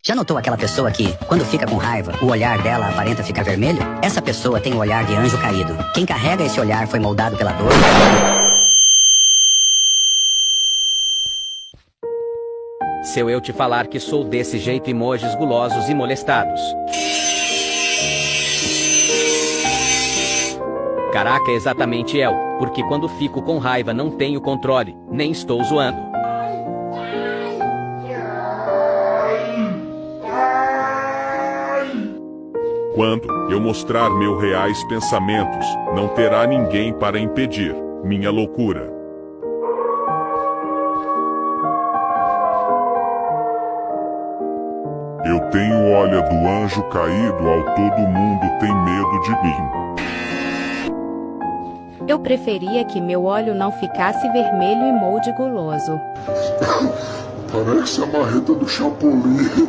Já notou aquela pessoa que, quando fica com raiva, o olhar dela aparenta ficar vermelho? Essa pessoa tem o olhar de anjo caído. Quem carrega esse olhar foi moldado pela dor. Se eu te falar que sou desse jeito, emojis gulosos e molestados. Caraca, exatamente eu, porque quando fico com raiva não tenho controle, nem estou zoando. Quando eu mostrar meus reais pensamentos, não terá ninguém para impedir minha loucura. Eu tenho olho do anjo caído, ao todo mundo tem medo de mim. Eu preferia que meu olho não ficasse vermelho e molde guloso. Parece a marreta do Chapolin.